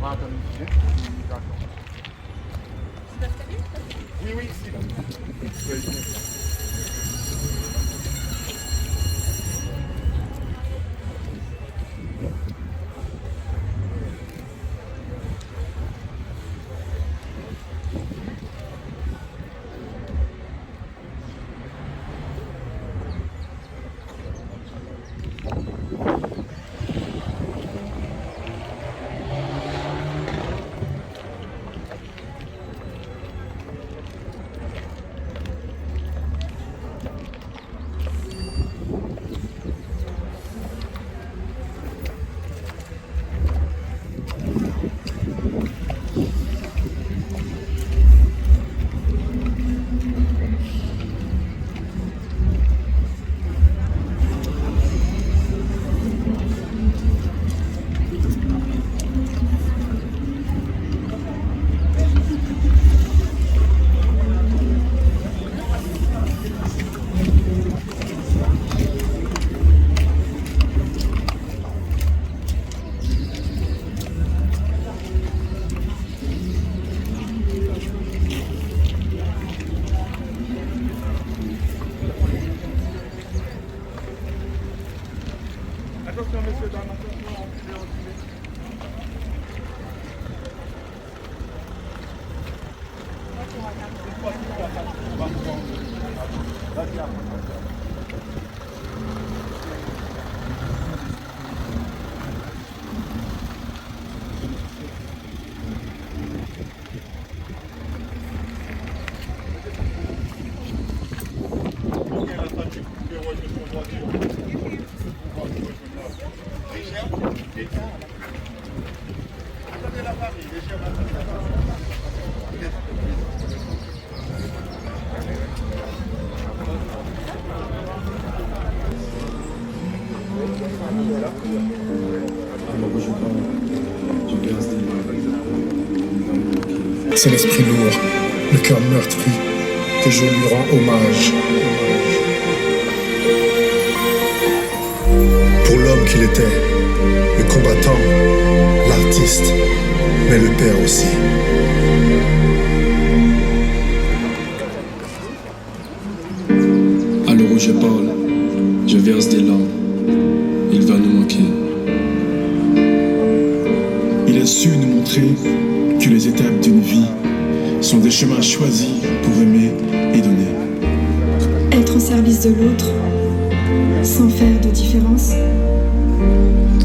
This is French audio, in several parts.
Oui, oui, ici. Attention, messieurs, dames, attention, reculez, reculez. Attendez la famille, C'est l'esprit lourd, le cœur meurtri, que je lui rends hommage. Pour l'homme qu'il était, le combattant, l'artiste, mais le père aussi. À l'heure où je parle, je verse des larmes. Il va nous manquer. Il a su nous montrer que les étapes d'une vie sont des chemins choisis pour aimer et donner. Être au service de l'autre, sans faire de différence.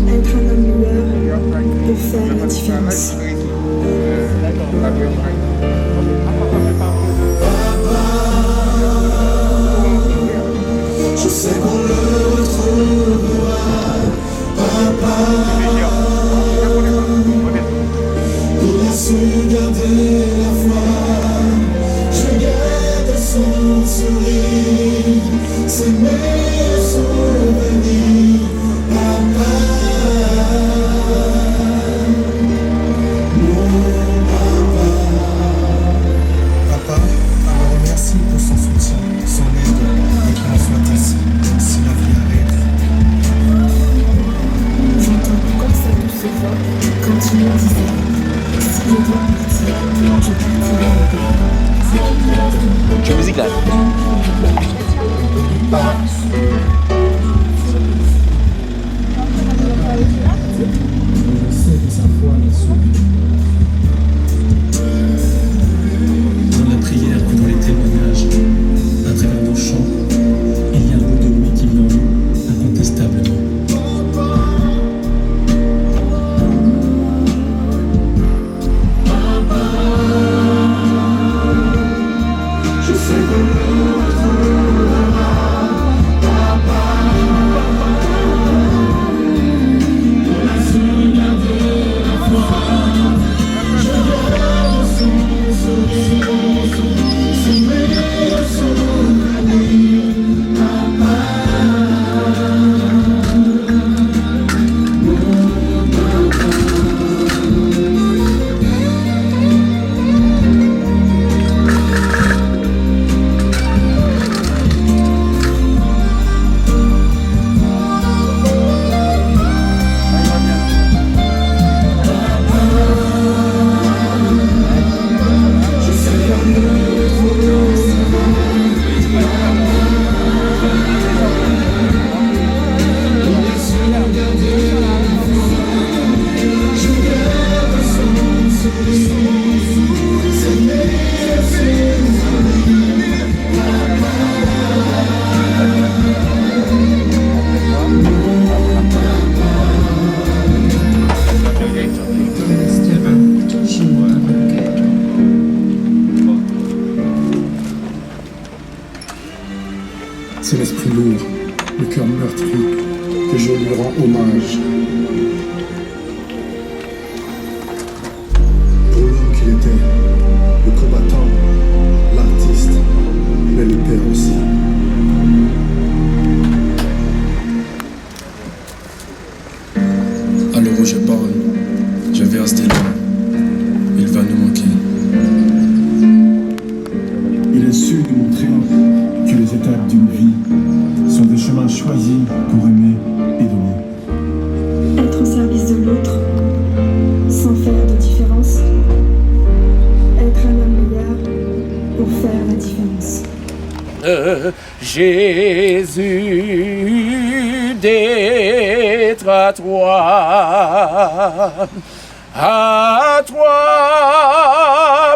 Être un homme lueur pour faire la différence. Je sais qu'on le retrouvera, papa. Il a su garder la foi. Je garde son sourire, ses meilleurs souvenirs, papa. Papa, me remercie pour son soutien, son aide, et qu'il en soit ainsi, si la vie arrête. J'entends encore sa douce voix quand il me disait si je dois partir, je partirai en paix. Tu es musical. Je sais que sa foi l'a sauvé. Dans la prière et dans les témoignages, à travers nos chants, il y a un bout de lui qui vient en nous, incontestablement. Je sais que C'est l'esprit lourd, le cœur meurtri, que je lui rends hommage. Pour l'homme qu'il était, le combattant, l'artiste, mais le père aussi. À l'heure où je parle, je verse des larmes. Il va nous manquer. Il est su de mon triomphe que les étapes d'une vie sont des chemins choisis pour aimer et donner. Être au service de l'autre, sans faire de différence. Être un homme meilleur pour faire la différence. Jésus, d'être à toi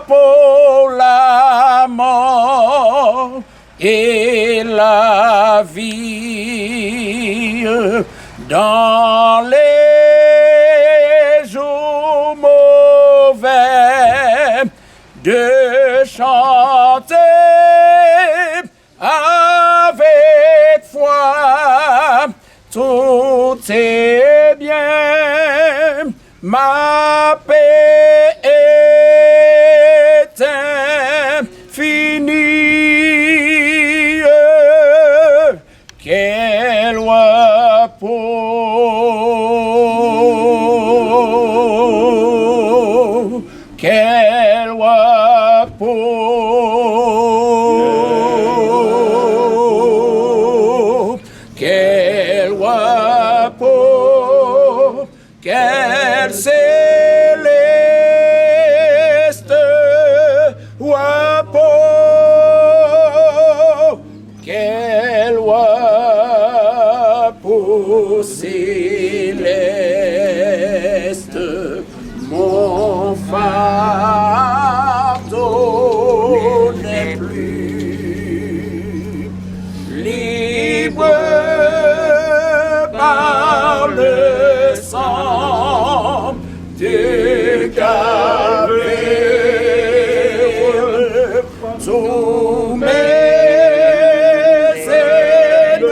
pour la mort et la vie, dans les jours mauvais, de chanter avec foi, tout est bien, ma paix est infinie. Quel repos, quel repos, quel repos, quel céleste repos, quel repos céleste, mon fardeau n'est plus libre par le sang de Calvaire. Tous mes ennemis,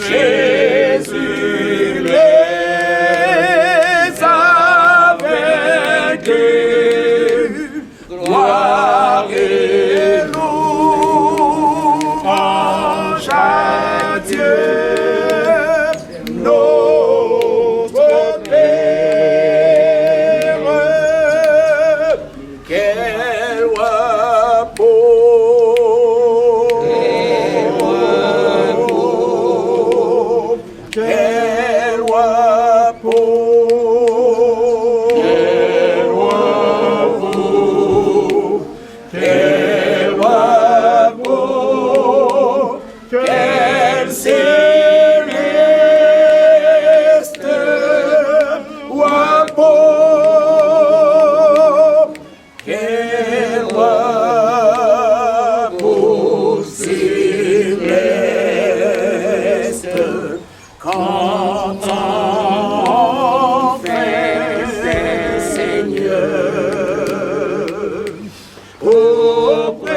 Jésus les a vaincus. Gloire et louange à Dieu, notre Père. Quel repos, quel repos, quel repos, quel céleste repos, quel repos céleste, quand enfin, Seigneur, auprès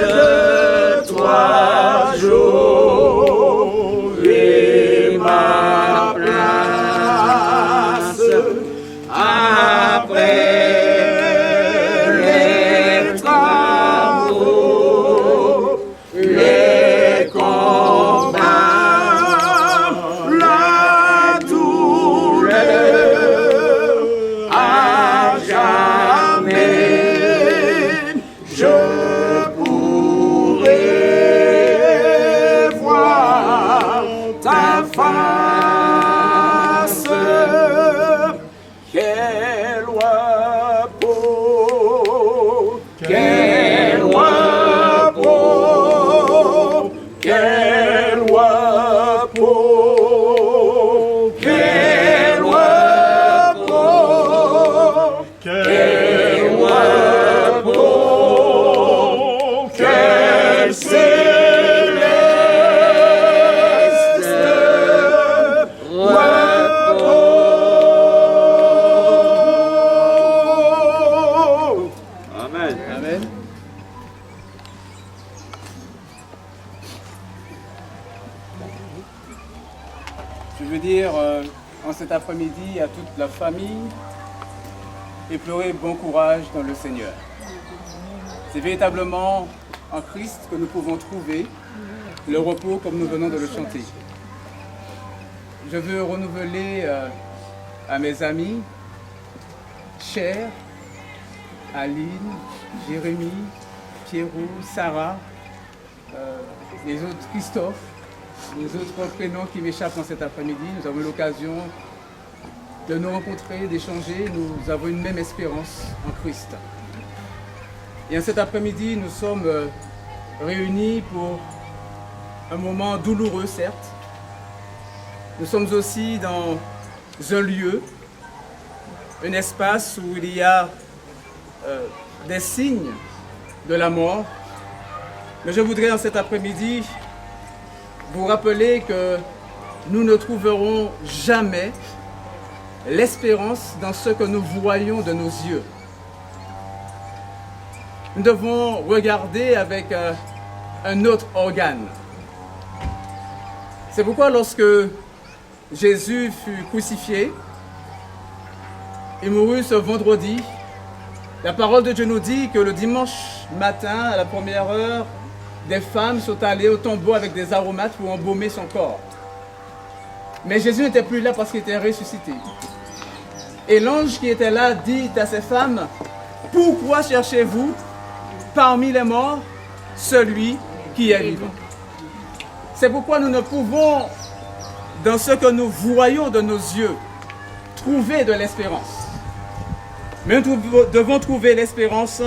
de toi j'aurai ma place. Après les travaux, les combats, la douleur, à jamais je pourrai voir ta face. Quel repos, quel repos, quel repos, quel repos, quel repos, quel céleste Je veux dire en cet après-midi à toute la famille et pleurer bon courage dans le Seigneur. C'est véritablement en Christ que nous pouvons trouver le repos comme nous venons de le chanter. Je veux renouveler à mes amis, chers, Aline, Jérémy, Pierrot, Sarah, les autres Christophe, les autres prénoms qui m'échappent en cet après-midi. Nous avons eu l'occasion de nous rencontrer, d'échanger. Nous avons une même espérance en Christ. Et en cet après-midi, nous sommes réunis pour un moment douloureux, certes. Nous sommes aussi dans un lieu, un espace où il y a des signes de la mort. Mais je voudrais en cet après-midi vous rappeler que nous ne trouverons jamais l'espérance dans ce que nous voyons de nos yeux. Nous devons regarder avec un autre organe. C'est pourquoi lorsque Jésus fut crucifié, il mourut ce vendredi, la parole de Dieu nous dit que le dimanche matin, à la première heure, des femmes sont allées au tombeau avec des aromates pour embaumer son corps. Mais Jésus n'était plus là parce qu'il était ressuscité. Et l'ange qui était là dit à ces femmes, « Pourquoi cherchez-vous parmi les morts celui qui est vivant ?» C'est pourquoi nous ne pouvons, dans ce que nous voyons de nos yeux, trouver de l'espérance. Mais nous devons trouver l'espérance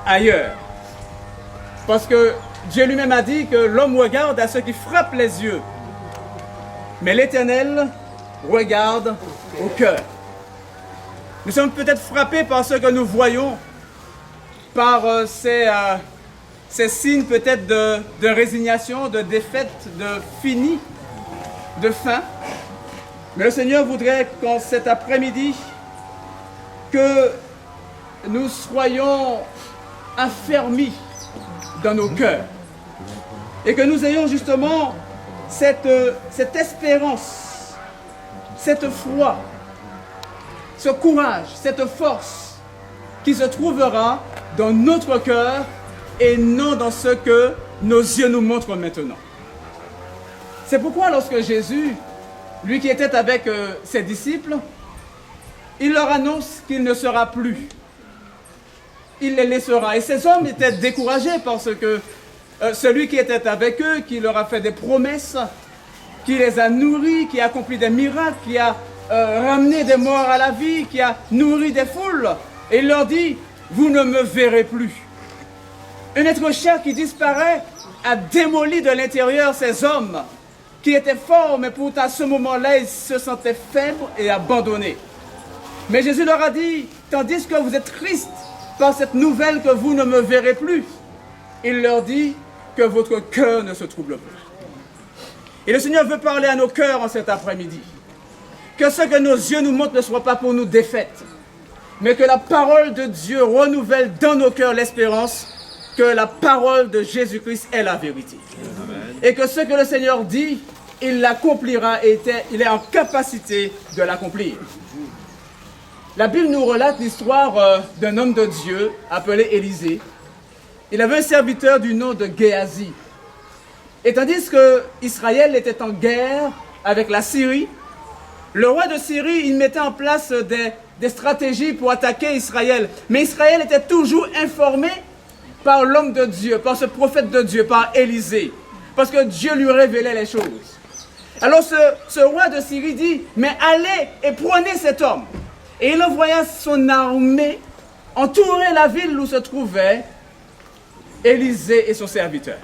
ailleurs. Parce que Dieu lui-même a dit que l'homme regarde à ceux qui frappent les yeux. Mais l'Éternel regarde au cœur. Nous sommes peut-être frappés par ce que nous voyons, par ces signes peut-être de résignation, de défaite, de fini, de fin. Mais le Seigneur voudrait qu'en cet après-midi, que nous soyons affermis dans nos cœurs et que nous ayons justement cette espérance, cette foi, ce courage, cette force qui se trouvera dans notre cœur et non dans ce que nos yeux nous montrent maintenant. C'est pourquoi lorsque Jésus, lui qui était avec ses disciples, il leur annonce qu'il ne sera plus. Il les laissera. Et ces hommes étaient découragés parce que celui qui était avec eux, qui leur a fait des promesses, qui les a nourris, qui a accompli des miracles, qui a ramené des morts à la vie, qui a nourri des foules, et il leur dit, vous ne me verrez plus. Un être cher qui disparaît a démoli de l'intérieur ces hommes qui étaient forts, mais pourtant à ce moment-là, ils se sentaient faibles et abandonnés. Mais Jésus leur a dit, tandis que vous êtes tristes par cette nouvelle que vous ne me verrez plus, il leur dit que votre cœur ne se trouble plus. Et le Seigneur veut parler à nos cœurs en cet après-midi. Que ce que nos yeux nous montrent ne soit pas pour nous défaite, mais que la parole de Dieu renouvelle dans nos cœurs l'espérance que la parole de Jésus-Christ est la vérité. Amen. Et que ce que le Seigneur dit, il l'accomplira et il est en capacité de l'accomplir. La Bible nous relate l'histoire d'un homme de Dieu appelé Élisée. Il avait un serviteur du nom de Géasi. Et tandis que Israël était en guerre avec la Syrie, le roi de Syrie, il mettait en place des stratégies pour attaquer Israël. Mais Israël était toujours informé par l'homme de Dieu, par ce prophète de Dieu, par Élisée. Parce que Dieu lui révélait les choses. Alors ce roi de Syrie dit, mais allez et prenez cet homme. Et il envoya son armée entourer la ville où se trouvaient Élisée et son serviteur.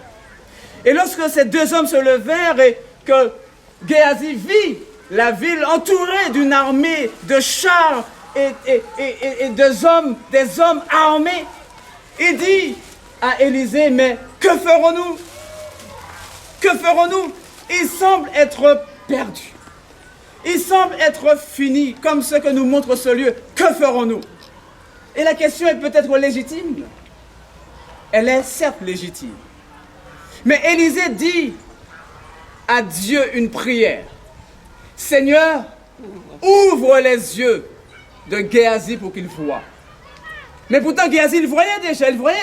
Et lorsque ces deux hommes se levèrent et que Géasi vit la ville entourée d'une armée de chars et des hommes armés, il dit à Élisée, mais que ferons-nous? Que ferons-nous? Il semble être perdu. Il semble être fini, comme ce que nous montre ce lieu. Que ferons-nous? Et la question est peut-être légitime. Elle est certes légitime. Mais Élisée dit à Dieu une prière. Seigneur, ouvre les yeux de Géasi pour qu'il voie. Mais pourtant, Géasi, il voyait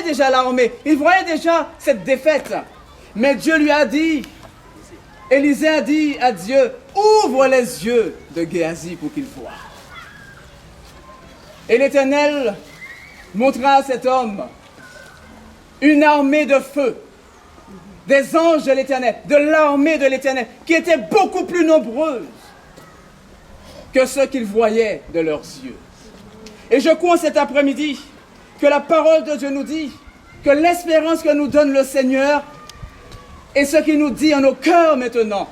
déjà l'armée, il voyait déjà cette défaite. Mais Dieu lui a dit, Élisée a dit à Dieu, ouvre les yeux de Géasi pour qu'il voie. Et l'Éternel montra à cet homme une armée de feu, des anges de l'Éternel, de l'armée de l'Éternel, qui étaient beaucoup plus nombreuses que ceux qu'ils voyaient de leurs yeux. Et je crois cet après-midi que la parole de Dieu nous dit que l'espérance que nous donne le Seigneur et ce qu'il nous dit en nos cœurs maintenant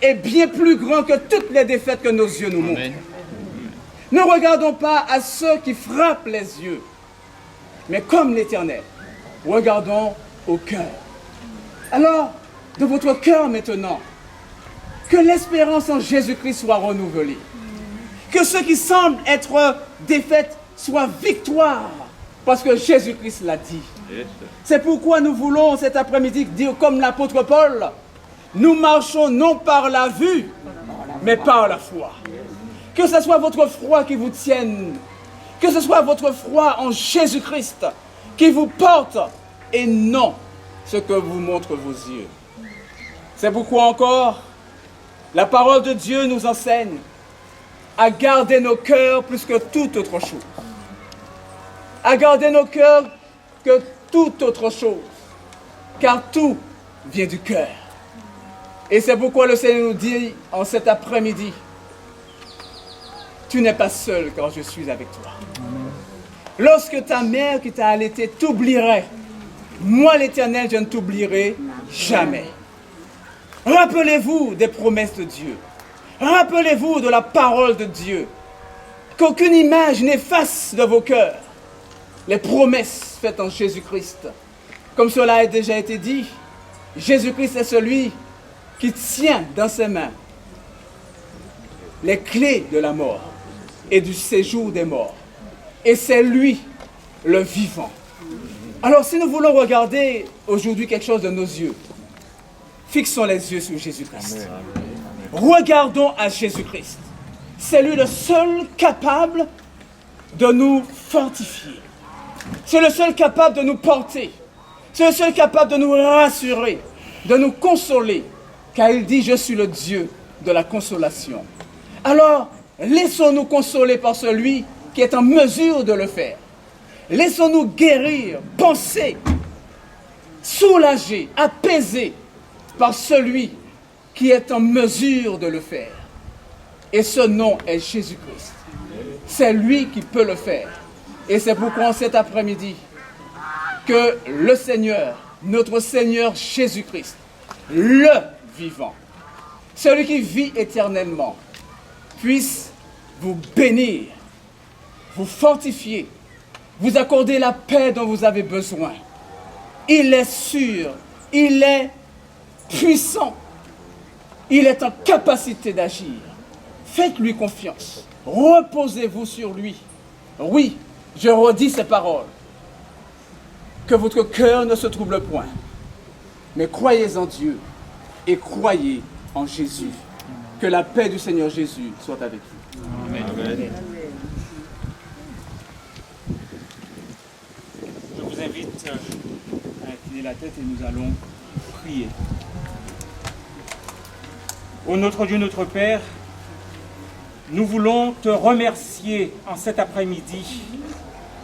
est bien plus grand que toutes les défaites que nos yeux nous montrent. Ne regardons pas à ceux qui frappent les yeux, mais comme l'Éternel, regardons au cœur. Alors, de votre cœur maintenant, que l'espérance en Jésus-Christ soit renouvelée. Que ce qui semble être défaite soit victoire, parce que Jésus-Christ l'a dit. C'est pourquoi nous voulons cet après-midi dire comme l'apôtre Paul, nous marchons non par la vue, mais par la foi. Que ce soit votre foi qui vous tienne, que ce soit votre foi en Jésus-Christ qui vous porte et non ce que vous montrent vos yeux. C'est pourquoi encore, la parole de Dieu nous enseigne à garder nos cœurs plus que toute autre chose. À garder nos cœurs que toute autre chose, car tout vient du cœur. Et c'est pourquoi le Seigneur nous dit en cet après-midi, tu n'es pas seul quand je suis avec toi. Lorsque ta mère qui t'a allaité t'oublierait, moi l'Éternel, je ne t'oublierai jamais. Rappelez-vous des promesses de Dieu. Rappelez-vous de la parole de Dieu. Qu'aucune image n'efface de vos cœurs les promesses faites en Jésus-Christ. Comme cela a déjà été dit, Jésus-Christ est celui qui tient dans ses mains les clés de la mort et du séjour des morts. Et c'est lui, le vivant. Alors si nous voulons regarder aujourd'hui quelque chose de nos yeux, fixons les yeux sur Jésus-Christ. Regardons à Jésus-Christ. C'est lui le seul capable de nous fortifier. C'est le seul capable de nous porter. C'est le seul capable de nous rassurer, de nous consoler. Car il dit, je suis le Dieu de la consolation. Alors, laissons-nous consoler par celui qui est en mesure de le faire. Laissons-nous guérir, penser, soulager, apaiser par celui qui est en mesure de le faire. Et ce nom est Jésus-Christ. C'est lui qui peut le faire. Et c'est pourquoi cet après-midi, que le Seigneur, notre Seigneur Jésus-Christ, le vivant, celui qui vit éternellement, puisse vous bénir, vous fortifier, vous accorder la paix dont vous avez besoin. Il est sûr, il est puissant, il est en capacité d'agir. Faites-lui confiance, reposez-vous sur lui. Oui, je redis ces paroles. Que votre cœur ne se trouble point, mais croyez en Dieu et croyez en Jésus. Que la paix du Seigneur Jésus soit avec vous. Amen. Je vous invite à incliner la tête et nous allons prier. Ô notre Dieu, notre Père, nous voulons te remercier en cet après-midi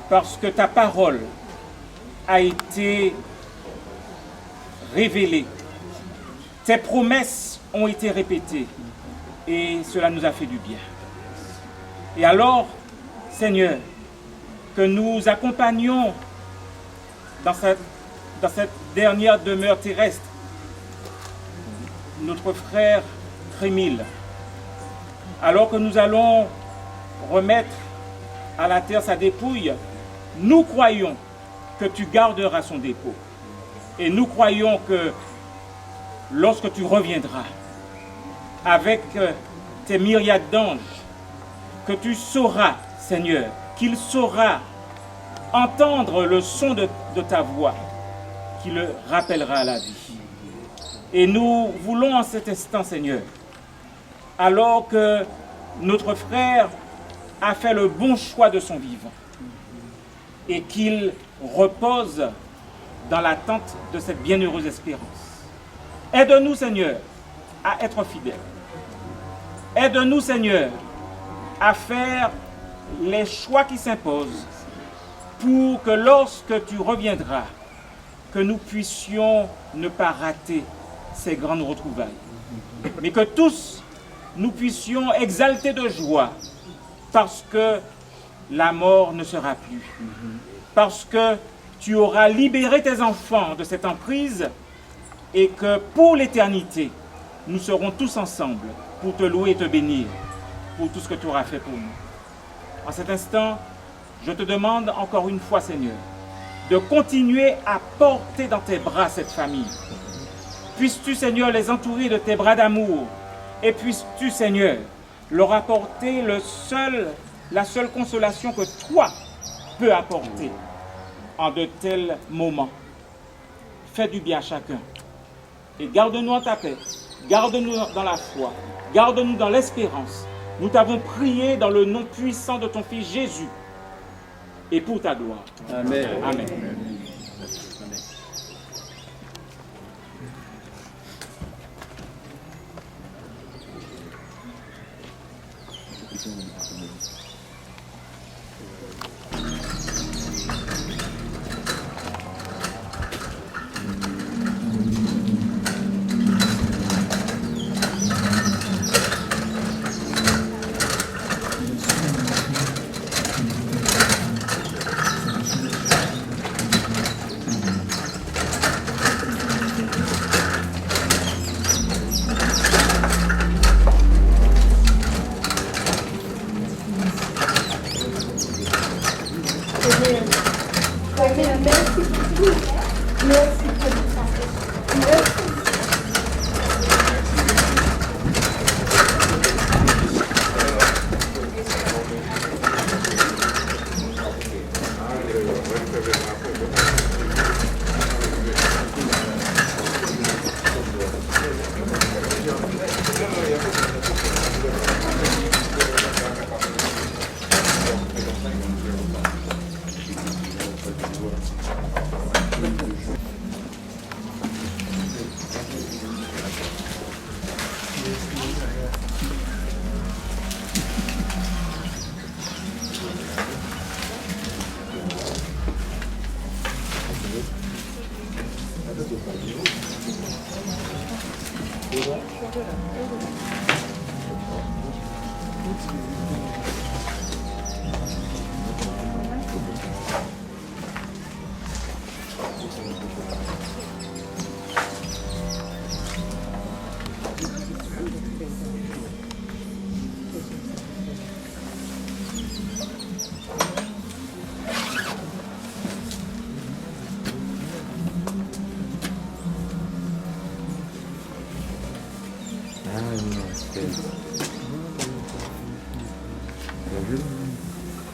parce que ta parole a été révélée. Tes promesses ont été répétées et cela nous a fait du bien. Et alors, Seigneur, que nous accompagnions dans cette dernière demeure terrestre notre frère Trémile, alors que nous allons remettre à la terre sa dépouille, nous croyons que tu garderas son dépôt. Et nous croyons que lorsque tu reviendras avec tes myriades d'anges, que tu sauras, Seigneur, qu'il saura entendre le son de ta voix qui le rappellera à la vie. Et nous voulons en cet instant, Seigneur, alors que notre frère a fait le bon choix de son vivant et qu'il repose dans l'attente de cette bienheureuse espérance. Aide-nous, Seigneur, à être fidèles. Aide-nous, Seigneur, à faire les choix qui s'imposent pour que lorsque tu reviendras, que nous puissions ne pas rater ces grandes retrouvailles. Mais que tous, nous puissions exalter de joie parce que la mort ne sera plus. Parce que tu auras libéré tes enfants de cette emprise et que pour l'éternité, nous serons tous ensemble pour te louer et te bénir pour tout ce que tu auras fait pour nous. En cet instant, je te demande encore une fois, Seigneur, de continuer à porter dans tes bras cette famille. Puisses-tu, Seigneur, les entourer de tes bras d'amour et puisses-tu, Seigneur, leur apporter la seule consolation que toi peux apporter en de tels moments. Fais du bien à chacun et garde-nous en ta paix, garde-nous dans la foi, garde-nous dans l'espérance. Nous t'avons prié dans le nom puissant de ton Fils Jésus et pour ta gloire. Amen. Amen.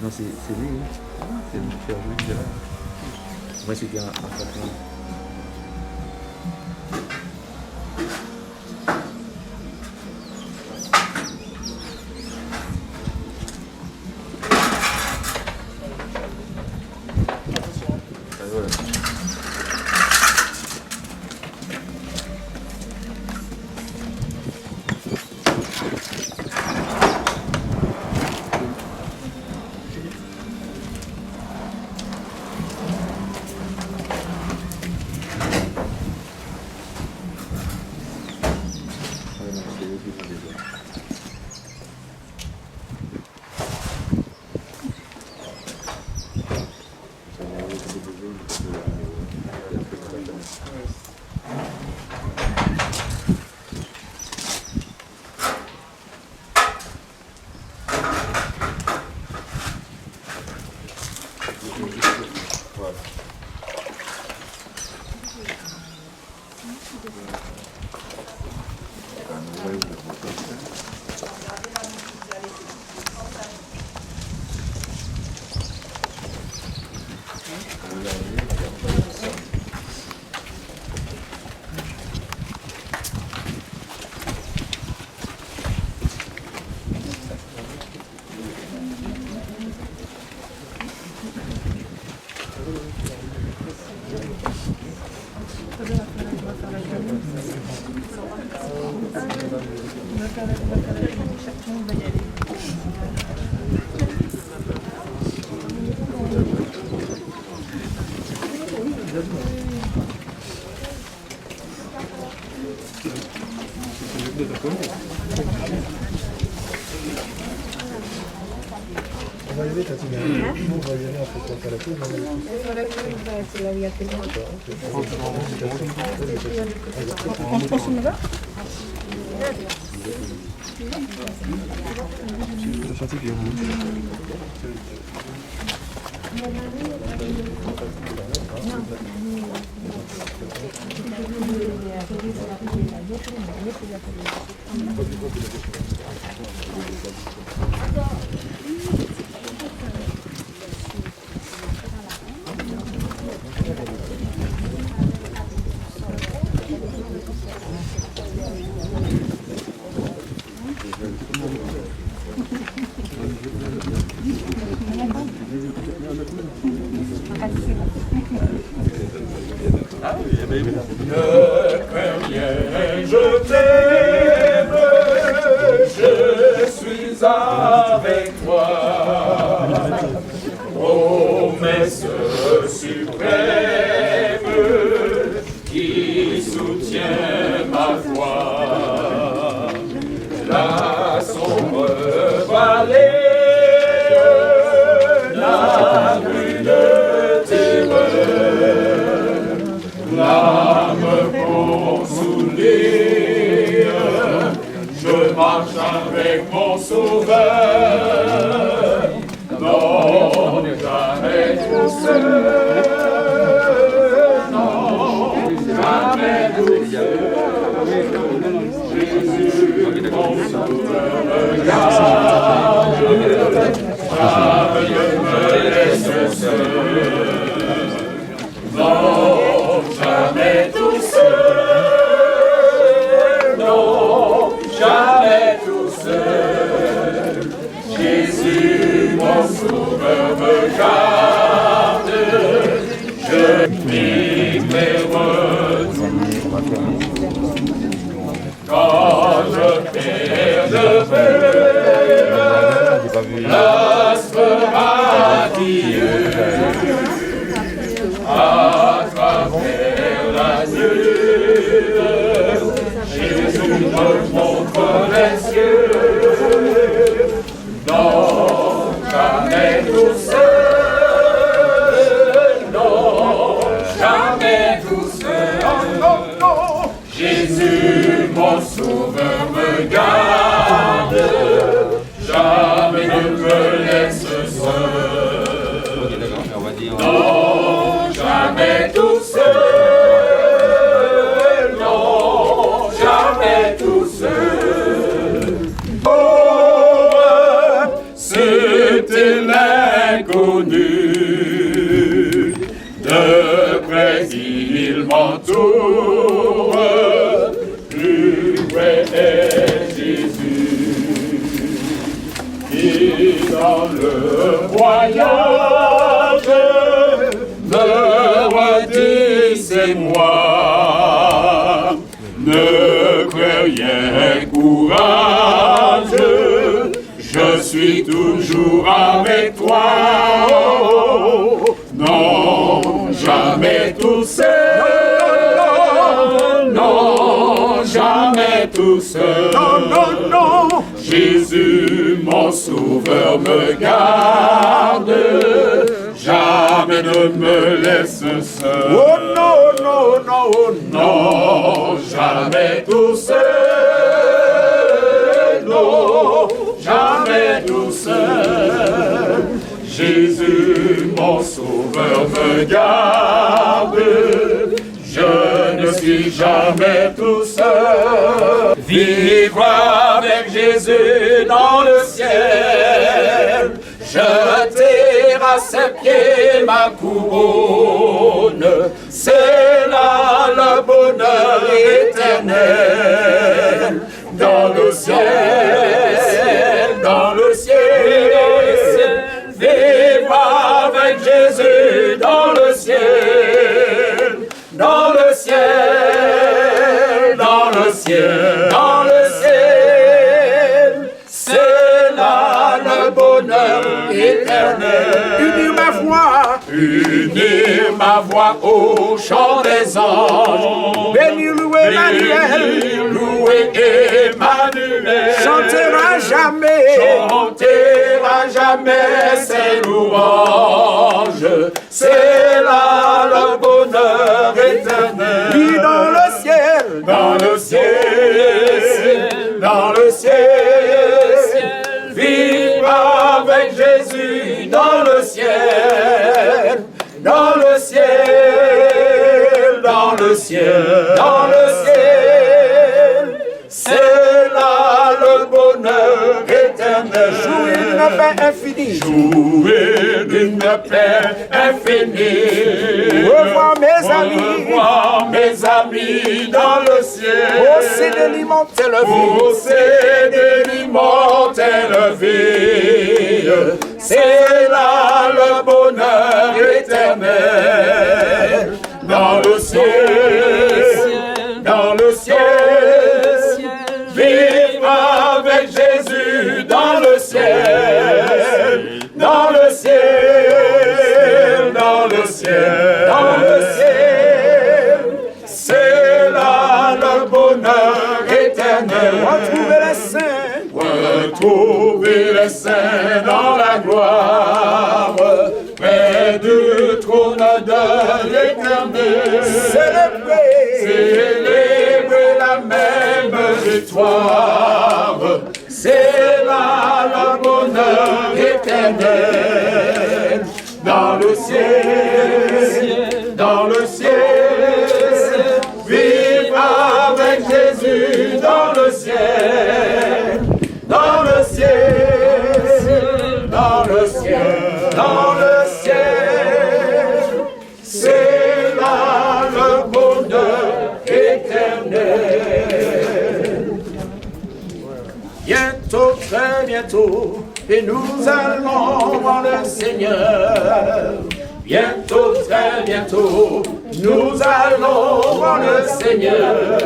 Non, c'est lui, hein. C'est le frère Jules qui est là. Moi, c'était un patron. On va y aller, Tati. On va y aller, on peut pas faire la pause. Je t'aime, je suis avec toi. Promesse suprême qui soutient ma foi. La sombre vallée n'a plus de terreur. L'âme consolée, je marche avec mon sauveur. Non, jamais tout seul. Non, jamais tout seul. Jésus, mon sauveur, me garde. Jamais ne me laisse seul. Non, jamais tout seul. Non, jamais tout seul. Jésus, mon sauveur, me garde. Je prie mes retours. Quand je perds le père, place radieux. À travers la nuit, Jésus me montre les cieux. Non, jamais tout seul. Non, jamais tout seul. Non, non, non. Jésus, mon sauveur, me garde. Jamais ne me laisse seul. Non, jamais tout seul. Non, jamais tout seul. Oh, c'était l'inconnu. De près il m'entoure. Plus près est Jésus. Et dans le voyage, me redis c'est moi. Ne crée rien, courage, je suis toujours avec toi. Oh, non, jamais tout seul. Non, jamais tout seul. Non, non, non. Jésus, mon sauveur, me garde. Jamais ne me laisse seul. Oh non, non, non, oh non, jamais tout seul. Non, jamais tout seul. Jésus, mon sauveur, me garde. Je ne suis jamais tout seul. Vivre avec Jésus dans le ciel. Jeter à ses pieds ma couronne, c'est là le bonheur éternel. Dans le ciel, dans le ciel, vivre avec Jésus dans le ciel, dans le ciel, dans le ciel, dans le ciel. bonheur éternel. Unir ma voix au chant des anges. Béni, loué Emmanuel, loué Emmanuel. Chantera jamais ses louanges. C'est là le bonheur éternel. Oui, dans le ciel, dans le ciel, dans le ciel. Vivre avec Jésus dans le ciel, dans le ciel, dans le ciel, dans le ciel. C'est là le bonheur éternel. Jouer d'une paix infinie. Jouer d'une paix infinie. Revoir mes amis dans le ciel. Posséder l'immortelle vie. Posséder l'immortelle vie. C'est là le bonheur éternel. Dans le ciel, dans le ciel. Vivre avec Jésus dans le ciel, dans le ciel, dans le ciel, dans le ciel. C'est là le bonheur éternel. Retrouver les saints dans la gloire, près du trône de l'Éternel. Célébrer la même victoire. C'est là le bonheur éternel. Dans le ciel, dans le ciel. Vivre avec Jésus dans le ciel. Dans le ciel, dans le ciel, dans le ciel. C'est là le bonheur éternel. Bientôt, très bientôt, et nous allons voir le Seigneur. Bientôt, très bientôt, nous allons voir le Seigneur.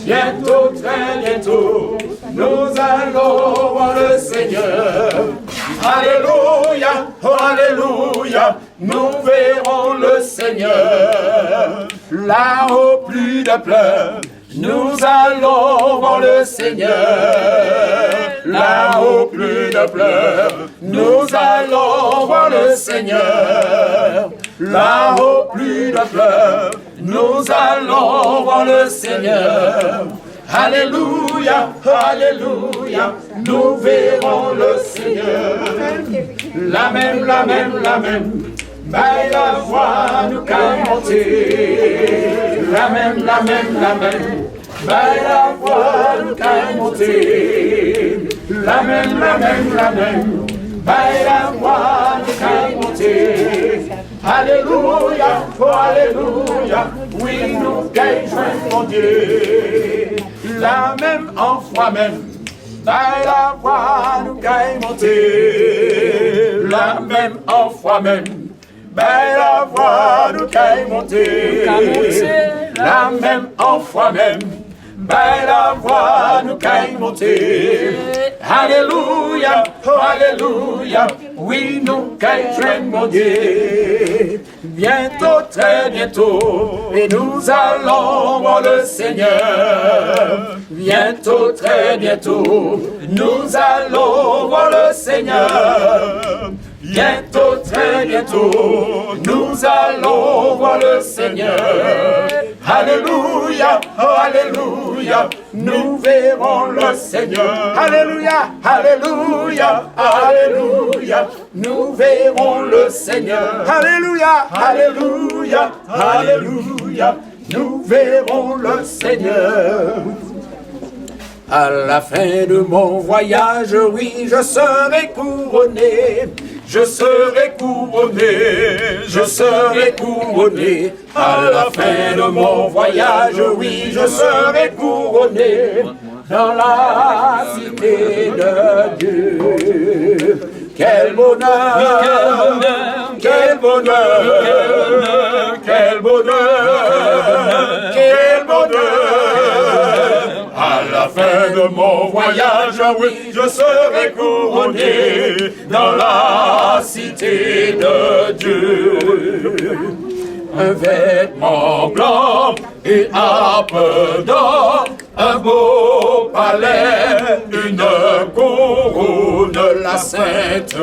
Bientôt, très bientôt, nous allons voir le Seigneur. Alléluia, oh alléluia, nous verrons le Seigneur. Là-haut, plus de pleurs, nous allons voir le Seigneur. Là-haut, plus de pleurs, nous allons voir le Seigneur. Là-haut, plus de pleurs, nous allons voir le Seigneur. Alléluia, alléluia, nous verrons le Seigneur. La même, la voix nous monter. La même, la voix nous monter. La même, la voix nous monter. Alléluia, oh alléluia, oui nous gagnons mon Dieu. La même en foi même, la voix nous gagne monter. La même en foi même, la voix nous gagne monter. La même en foi même, la voix nous gagne monter. Alléluia, oh alléluia, oui nous gagnons mon Dieu. Bientôt, très bientôt, et nous allons voir le Seigneur. Bientôt, très bientôt, nous allons voir le Seigneur. Bientôt, très bientôt, nous allons voir le Seigneur. Alléluia, oh alléluia, nous verrons le Seigneur. Alléluia, alléluia, alléluia, nous verrons le Seigneur. Alléluia, alléluia, alléluia, nous verrons le Seigneur. À la fin de mon voyage, oui, je serai couronné. Je serai couronné, je serai couronné. À la fin de mon voyage, oui, je serai couronné dans la cité de Dieu. Quel bonheur, quel bonheur, quel bonheur, quel bonheur. À la la fin de mon voyage, oui, je serai couronné dans la cité de Dieu. Un vêtement blanc, une harpe d'or, un beau palais, une couronne, la sainte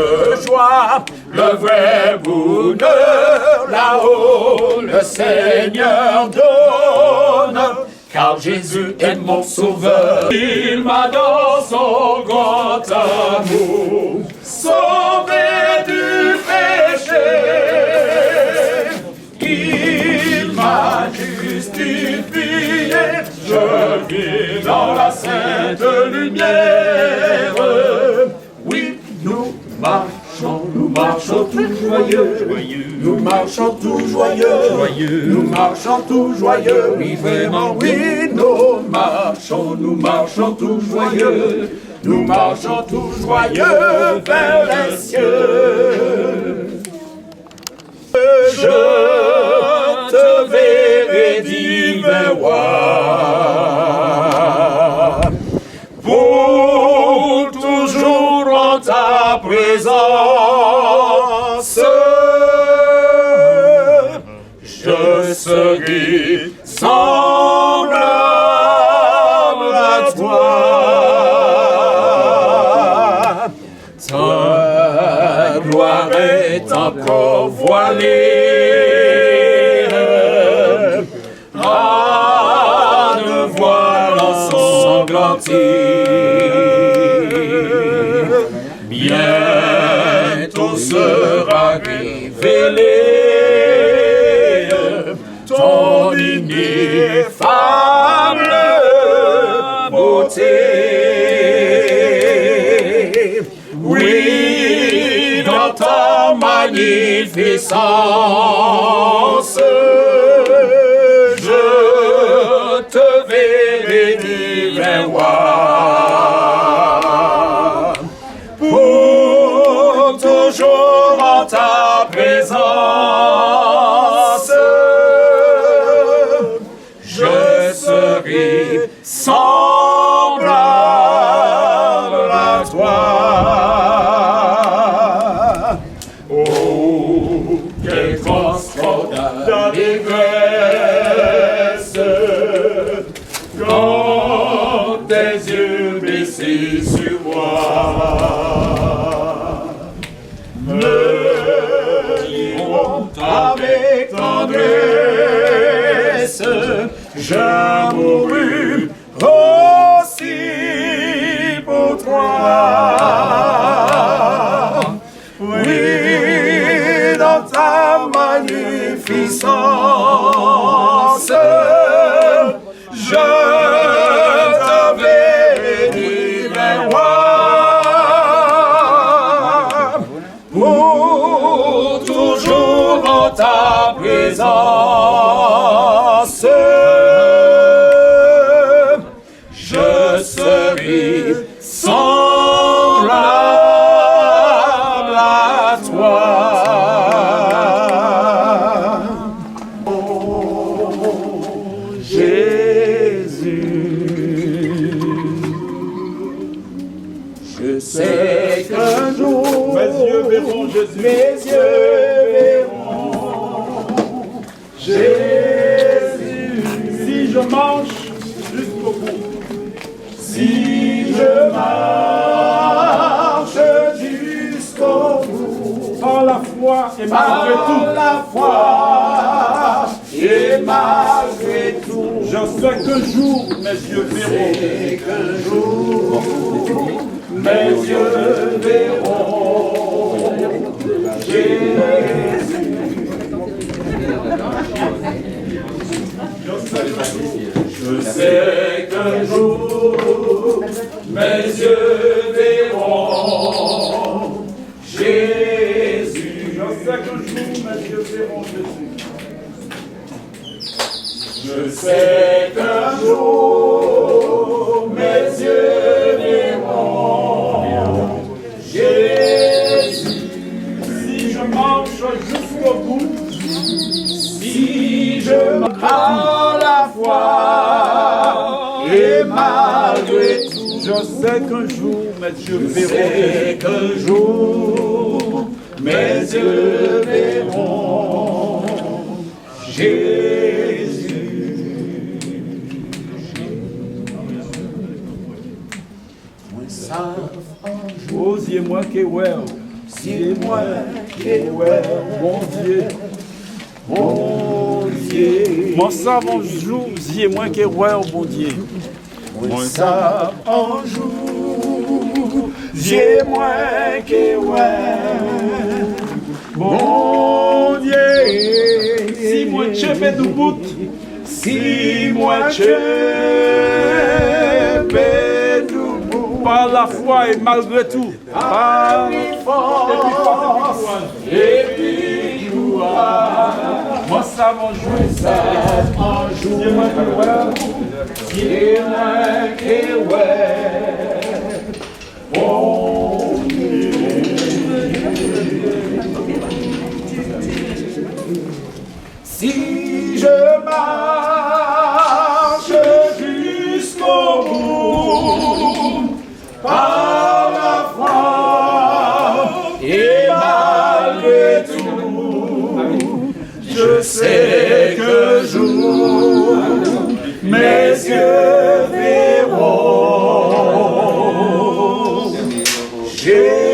joie, le vrai bonheur, là-haut le Seigneur donne. Car Jésus est mon sauveur, il m'a dans son grand amour sauvé du péché. Il m'a justifié, je vis dans la sainte lumière. Oui, nous marchons tout joyeux, nous marchons tout joyeux, nous marchons tout joyeux, oui vraiment, oui, nous marchons tout joyeux, nous marchons tout joyeux vers les cieux. Je te verrai divin roi, pour toujours en ta présence, je serai semblable à toi. Ta gloire est encore voilée, à de voile ensanglanté. Bientôt sera révélé ton ineffable beauté. Oui, dans ta magnificence, je te verrai divin roi. Pour toujours en ta présence, je serai semblable à toi. Oh, quel transport d'allégresse quand tes yeux baissés sur moi me diront avec tendresse, je mourus aussi pour toi. Oui, dans ta magnificence, je te verrai divin roi. Pour toujours en ta présence, je serai semblable à toi. Oh, Jésus, je sais qu'un jour mes yeux verront Jésus, mes yeux verront Jésus. Si je marche jusqu'au bout, si je marche jusqu'au bout, par la foi et malgré tout, la foi et malgré tout, je sais qu'un jour mes yeux verront, qu'un jour mes yeux verront Jésus. Je sais qu'un jour mes yeux verront Jésus. Je sais qu'un jour mes yeux verront Jésus. Je sais qu'un jour mes yeux verront Jésus. Si je marche jusqu'au bout, si je marche à la foi et malgré sais qu'un jour mes yeux verront. Qu'un jour mes yeux verront Jésus. Moi ça, osiez-moi que ouais, osiez-moi que ouais, bon Dieu. Bon Dieu, mon savant jour, Dieu moins que ouais, bon Dieu. Mon savant jour, Dieu moins que ouais, bon Dieu. Si moi je fais du bout, si moi je fais du bout, par la foi et malgré tout, par la foi et puis gloire. Moi ça m'en joue, ça m'en joue. C'est moi que ouais, bon Dieu. Si je marche jusqu'au bout, par la foi et malgré tout, je sais que jour mes yeux verront Jésus.